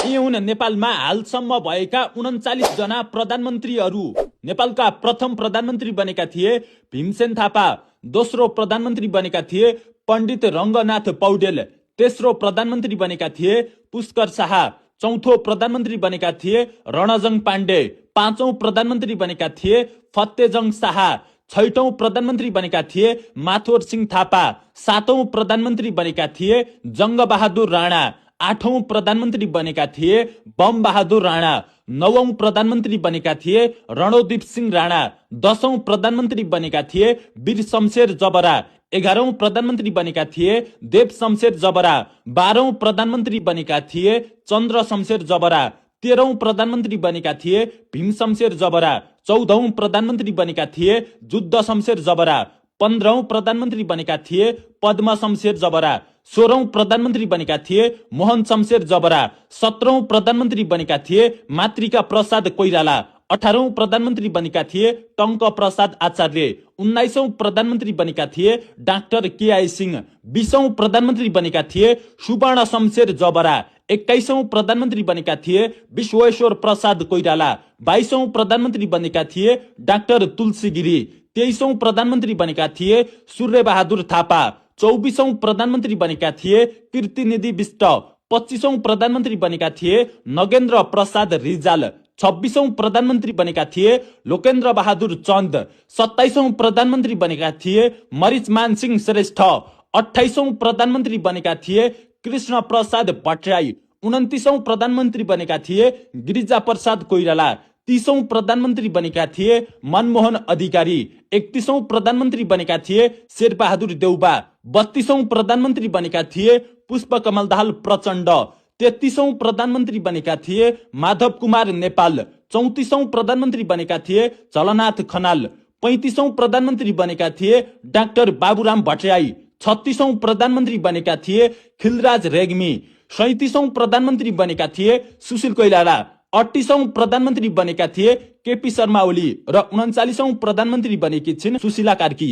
यी हुन् नेपालमा हालसम्म भएका 39 जना प्रधानमन्त्रीहरू। नेपालका प्रथम प्रधानमन्त्री बनेका थिए भीमसेन थापा, दोस्रो प्रधानमन्त्री बनेका थिए पण्डित रङ्गनाथ पौडेल, तेस्रो प्रधानमन्त्री बनेका थिए पुष्कर शाह, चौथो प्रधानमन्त्री बनेका थिए रणजङ पाण्डे, पाँचौं प्रधानमन्त्री बनेका थिए फतेजङ शाह, छैटौं प्रधानमन्त्री बनेका थिए माथोर सिंह थापा, सातौं प्रधानमन्त्री बनेका थिए जङ्गबहादुर राणा, आठौं प्रधानमन्त्री बनेका थिए बम बहादुर राणा, नवौं प्रधानमन्त्री बनेका थिए रणोदीप सिंह राणा, दशौं प्रधानमन्त्री बनेका थिए वीर शमशेर जबरा, 11औं प्रधानमन्त्री बनेका थिए देव शमशेर जबरा, 12औं प्रधानमन्त्री बनेका थिए चन्द्र शमशेर जबरा, 13औं प्रधानमन्त्री बनेका थिए भीम शमशेर जबरा, 14औं प्रधानमन्त्री बनेका थिए जुद्ध शमशेर जबरा, 15औं प्रधानमन्त्री बनेका थिए पद्म शमशेर जबरा, 16औं प्रधानमन्त्री बनेका थिए मोहन शमशेर जबरा, 17औं प्रधानमन्त्री बनेका थिए मातृका प्रसाद कोइराला, 18औं प्रधानमन्त्री बनेका थिए टङ्क प्रसाद आचार्य, 19औं प्रधानमन्त्री बनेका थिए डाक्टर केआई सिंह, 20औं प्रधानमन्त्री बनेका थिए सुवर्ण शमशेर जबरा, 21औं प्रधानमन्त्री बनेका थिए विश्वेश्वर प्रसाद कोइराला, 22औं प्रधानमन्त्री बनेका थिए डाक्टर तुलसी गिरी, 23औं प्रधानमन्त्री बनेका थिए सूर्यबहादुर थापा, 24औं प्रधानमन्त्री बनेका थिए कीर्तिनिधि विष्ट, 25औं प्रधानमन्त्री बनेका थिए नगेन्द्र प्रसाद रिजाल, 26औं प्रधानमन्त्री बनेका थिए लोकेन्द्र बहादुर चन्द, 27औं प्रधानमन्त्री बनेका थिए मरिचमान सिंह श्रेष्ठ, 28औं प्रधानमन्त्री बनेका थिए कृष्ण प्रसाद भट्टराई, 29औं प्रधानमन्त्री बनेका थिए गिरिजा प्रसाद कोइराला, 30औं प्रधानमन्त्री बनेका थिए मनमोहन अधिकारी, 31औं प्रधानमन्त्री बनेका थिए शेरबहादुर देउबा, 32औं प्रधानमन्त्री बनेका थिए पुष्पकमल दाहाल प्रचण्ड, 33औं प्रधानमन्त्री बनेका थिए माधव कुमार नेपाल, 34औं प्रधानमन्त्री बनेका थिए झलनाथ खनाल, 35औं प्रधानमन्त्री बनेका थिए डाक्टर बाबुराम भट्टराई, 36औं प्रधानमन्त्री बनेका थिए खिलराज रेग्मी, 37औं प्रधानमन्त्री बनेका थिए सुशील कोइराला, 38औं प्रधानमन्त्री बनेका थिए केपी शर्मा ओली र 39औं प्रधानमन्त्री बनेकी छिन् सुशीला कार्की।